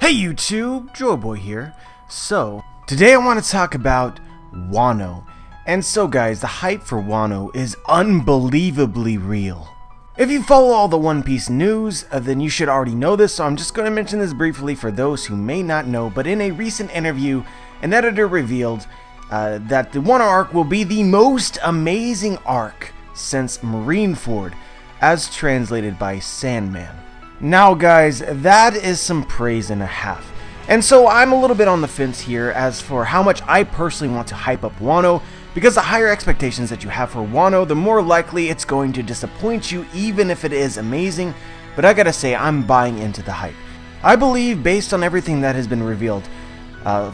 Hey YouTube, Joyboy here. So, today I want to talk about Wano. And so guys, the hype for Wano is unbelievably real. If you follow all the One Piece news, then you should already know this, so I'm just going to mention this briefly for those who may not know, but in a recent interview, an editor revealed that the Wano arc will be the most amazing arc since Marineford, as translated by Sandman. Now guys, that is some praise and a half. And so I'm a little bit on the fence here as for how much I personally want to hype up Wano, because the higher expectations that you have for Wano, the more likely it's going to disappoint you even if it is amazing, but I gotta say, I'm buying into the hype. I believe, based on everything that has been revealed,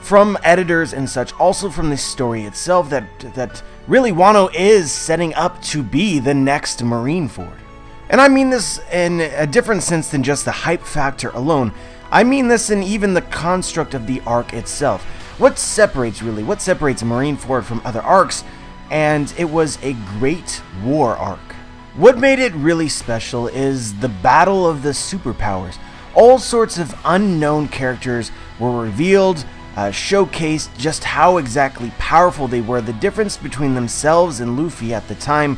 from editors and such, also from the story itself, that really Wano is setting up to be the next Marineford. And I mean this in a different sense than just the hype factor alone. I mean this in even the construct of the arc itself. What separates Marineford from other arcs? And it was a great war arc. What made it really special is the battle of the superpowers. All sorts of unknown characters were revealed, showcased just how exactly powerful they were, the difference between themselves and Luffy at the time.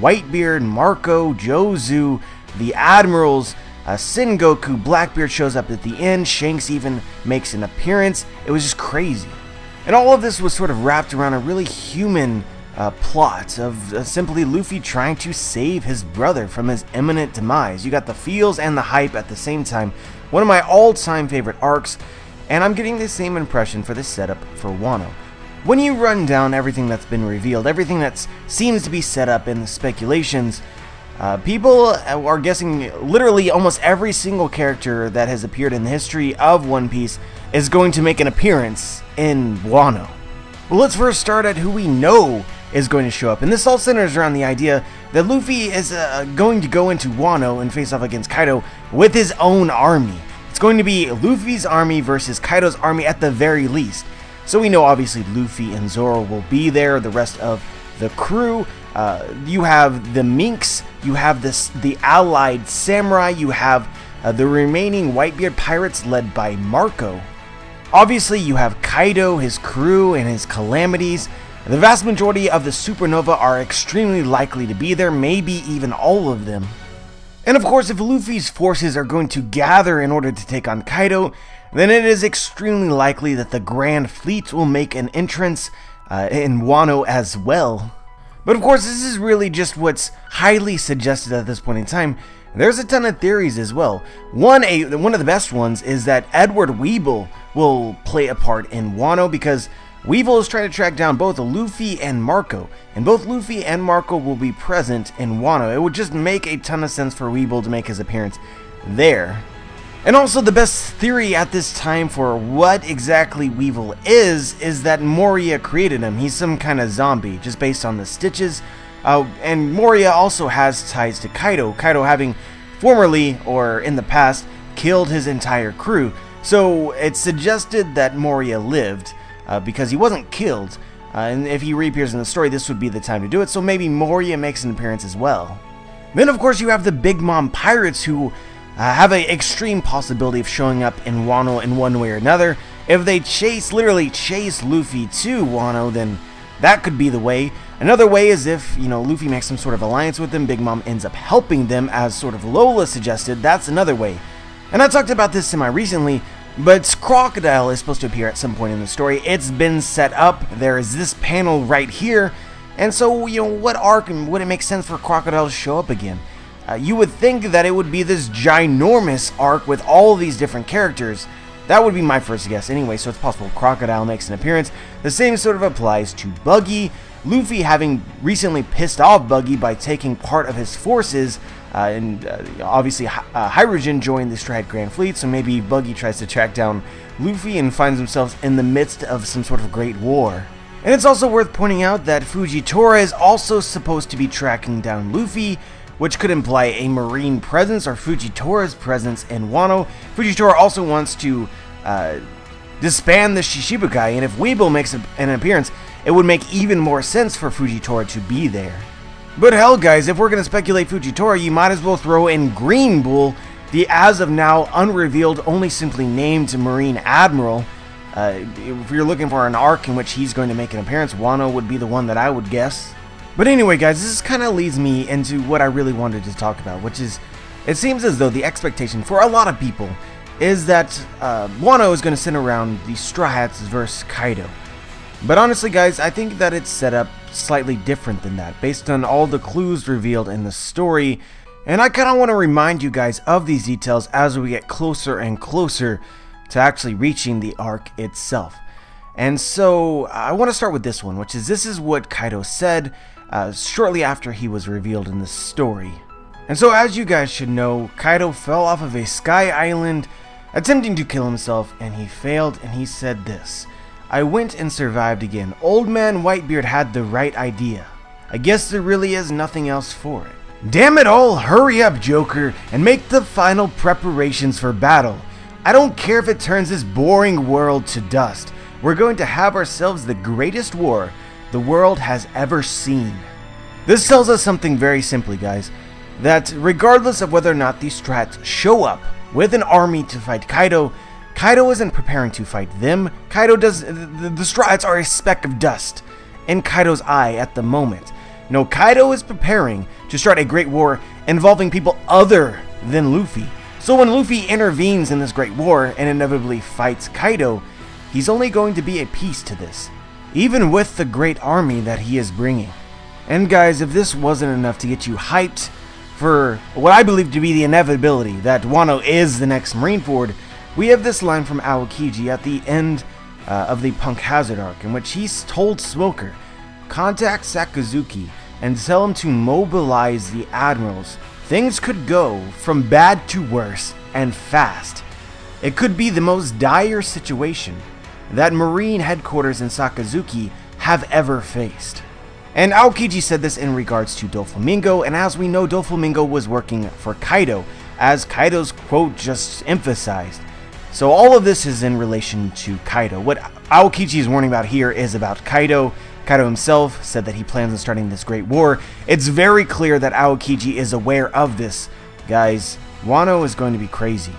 Whitebeard, Marco, Jozu, the Admirals, Sengoku, Blackbeard shows up at the end, Shanks even makes an appearance. It was just crazy. And all of this was sort of wrapped around a really human plot of simply Luffy trying to save his brother from his imminent demise. You got the feels and the hype at the same time. One of my all-time favorite arcs, and I'm getting the same impression for this setup for Wano. When you run down everything that's been revealed, everything that seems to be set up in the speculations, people are guessing literally almost every single character that has appeared in the history of One Piece is going to make an appearance in Wano. Well, let's first start at who we know is going to show up, and this all centers around the idea that Luffy is going to go into Wano and face off against Kaido with his own army. It's going to be Luffy's army versus Kaido's army at the very least. So we know obviously Luffy and Zoro will be there, the rest of the crew. You have the Minks, you have the allied samurai, you have the remaining Whitebeard pirates led by Marco. Obviously you have Kaido, his crew, and his calamities. The vast majority of the supernova are extremely likely to be there, maybe even all of them. And of course, if Luffy's forces are going to gather in order to take on Kaido, then it is extremely likely that the Grand Fleet will make an entrance in Wano as well. But of course, this is really just what's highly suggested at this point in time. There's a ton of theories as well. One of the best ones is that Edward Weevil will play a part in Wano, because Weevil is trying to track down both Luffy and Marco, and both Luffy and Marco will be present in Wano. It would just make a ton of sense for Weevil to make his appearance there. And also the best theory at this time for what exactly Weevil is that Moria created him. He's some kind of zombie, just based on the stitches. And Moria also has ties to Kaido, Kaido having formerly, or in the past, killed his entire crew. So it's suggested that Moria lived, because he wasn't killed. And if he reappears in the story, this would be the time to do it, so maybe Moria makes an appearance as well. Then of course you have the Big Mom Pirates, who have an extreme possibility of showing up in Wano in one way or another. If they literally chase Luffy to Wano, then that could be the way. Another way is if, Luffy makes some sort of alliance with them, Big Mom ends up helping them, as sort of Lola suggested. That's another way. And I talked about this semi-recently, but Crocodile is supposed to appear at some point in the story. It's been set up. There is this panel right here. And so, what arc would it make sense for Crocodile to show up again? You would think that it would be this ginormous arc with all these different characters. That would be my first guess anyway, so it's possible Crocodile makes an appearance. The same sort of applies to Buggy. Luffy having recently pissed off Buggy by taking part of his forces, and obviously Hydrogen joined the Straw Hat Grand Fleet, so maybe Buggy tries to track down Luffy and finds himself in the midst of some sort of great war. And it's also worth pointing out that Fujitora is also supposed to be tracking down Luffy, which could imply a marine presence or Fujitora's presence in Wano. Fujitora also wants to disband the Shishibukai, and if Weevil makes an appearance, it would make even more sense for Fujitora to be there. But hell guys, if we're going to speculate Fujitora, you might as well throw in Green Bull the as of now unrevealed, only simply named Marine Admiral. If you're looking for an arc in which he's going to make an appearance, Wano would be the one that I would guess. But anyway, guys, this kind of leads me into what I really wanted to talk about, which is, it seems as though the expectation for a lot of people is that Wano is going to send around the Straw Hats versus Kaido. But honestly, guys, I think that it's set up slightly different than that, based on all the clues revealed in the story. And I kind of want to remind you guys of these details as we get closer and closer to actually reaching the arc itself. And so I want to start with this one, which is, this is what Kaido said shortly after he was revealed in the story. And so, as you guys should know, Kaido fell off of a sky island attempting to kill himself, and he failed, and he said this: "I went and survived again. Old man Whitebeard had the right idea. I guess there really is nothing else for it. Damn it all, hurry up, Joker, and make the final preparations for battle. I don't care if it turns this boring world to dust. We're going to have ourselves the greatest war the world has ever seen." This tells us something very simply, guys, that regardless of whether or not these Strats show up with an army to fight Kaido, Kaido isn't preparing to fight them. The Strats are a speck of dust in Kaido's eye at the moment. No, Kaido is preparing to start a great war involving people other than Luffy. So when Luffy intervenes in this great war and inevitably fights Kaido, he's only going to be a piece to this, even with the great army that he is bringing. And guys, if this wasn't enough to get you hyped for what I believe to be the inevitability that Wano is the next Marineford, we have this line from Aokiji at the end of the Punk Hazard arc, in which he's told Smoker, "Contact Sakazuki and tell him to mobilize the admirals. Things could go from bad to worse and fast. It could be the most dire situation that Marine headquarters in Sakazuki have ever faced." And Aokiji said this in regards to Doflamingo, and as we know, Doflamingo was working for Kaido, as Kaido's quote just emphasized. So all of this is in relation to Kaido. What Aokiji is warning about here is about Kaido. Kaido himself said that he plans on starting this great war. It's very clear that Aokiji is aware of this. Guys, Wano is going to be crazy.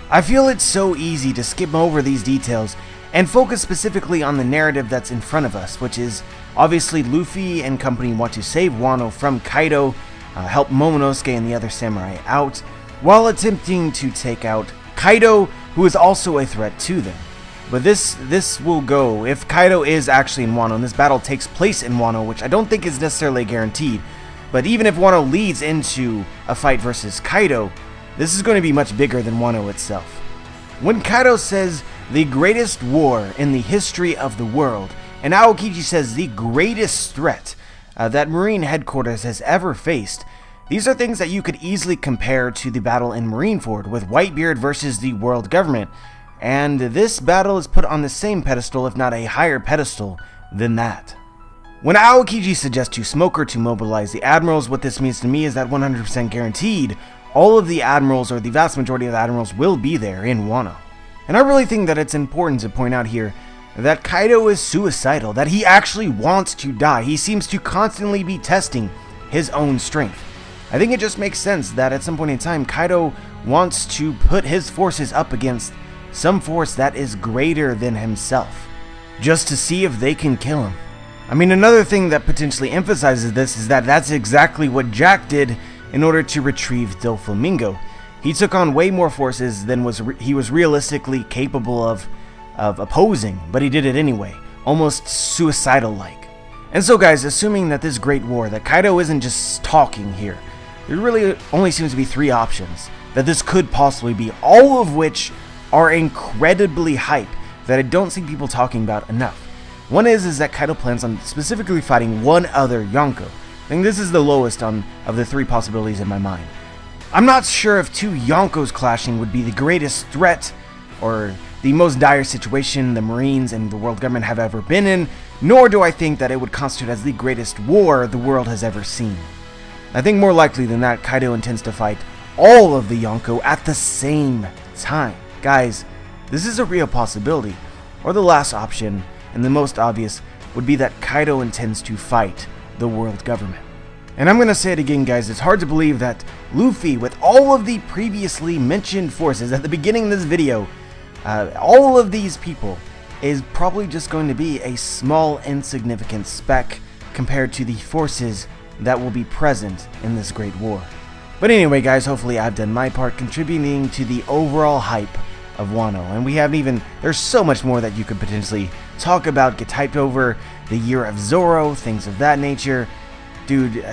I feel it's so easy to skim over these details and focus specifically on the narrative that's in front of us, which is obviously Luffy and company want to save Wano from Kaido, help Momonosuke and the other samurai out, while attempting to take out Kaido, who is also a threat to them. But this will go, if Kaido is actually in Wano, and this battle takes place in Wano, which I don't think is necessarily guaranteed, but even if Wano leads into a fight versus Kaido, this is going to be much bigger than Wano itself. When Kaido says the greatest war in the history of the world, and Aokiji says the greatest threat that Marine headquarters has ever faced, these are things that you could easily compare to the battle in Marineford with Whitebeard versus the world government, and this battle is put on the same pedestal, if not a higher pedestal, than that. When Aokiji suggests to Smoker to mobilize the admirals, what this means to me is that 100% guaranteed, all of the admirals, or the vast majority of the admirals, will be there in Wano. And I really think that it's important to point out here that Kaido is suicidal, that he actually wants to die. He seems to constantly be testing his own strength. I think it just makes sense that at some point in time, Kaido wants to put his forces up against some force that is greater than himself, just to see if they can kill him. I mean, another thing that potentially emphasizes this is that that's exactly what Jack did in order to retrieve Doflamingo. He took on way more forces than he was realistically capable of opposing, but he did it anyway, almost suicidal-like. And so guys, assuming that this great war, that Kaido isn't just talking here, there really only seems to be three options that this could possibly be, all of which are incredibly hype that I don't see people talking about enough. One is that Kaido plans on specifically fighting one other Yonko. I think this is the lowest of the three possibilities in my mind. I'm not sure if two Yonkos clashing would be the greatest threat or the most dire situation the Marines and the world government have ever been in, nor do I think that it would constitute as the greatest war the world has ever seen. I think more likely than that, Kaido intends to fight all of the Yonko at the same time. Guys, this is a real possibility. Or the last option, and the most obvious, would be that Kaido intends to fight the world government. And I'm gonna say it again, guys, it's hard to believe that Luffy, with all of the previously mentioned forces at the beginning of this video, all of these people is probably just going to be a small insignificant speck compared to the forces that will be present in this great war. But anyway guys, hopefully I've done my part contributing to the overall hype of Wano, and we haven't even, there's so much more that you could potentially talk about, get hyped over, the year of Zoro, things of that nature. Dude,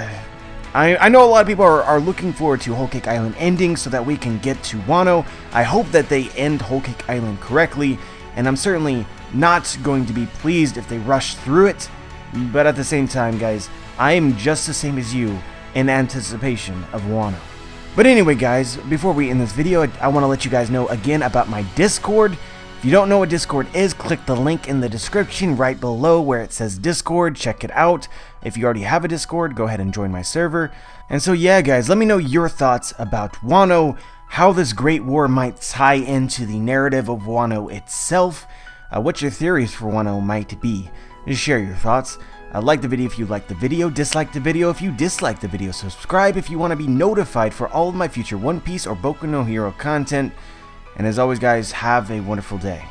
I know a lot of people are looking forward to Whole Cake Island ending so that we can get to Wano. I hope that they end Whole Cake Island correctly, and I'm certainly not going to be pleased if they rush through it, but at the same time guys, I am just the same as you in anticipation of Wano. But anyway guys, before we end this video, I want to let you guys know again about my Discord. If you don't know what Discord is, click the link in the description right below where it says Discord. Check it out. If you already have a Discord, go ahead and join my server. And so yeah guys, let me know your thoughts about Wano, how this great war might tie into the narrative of Wano itself, what your theories for Wano might be. Just share your thoughts. Like the video if you liked the video, dislike the video if you dislike the video, subscribe if you want to be notified for all of my future One Piece or Boku no Hero content, and as always guys, have a wonderful day.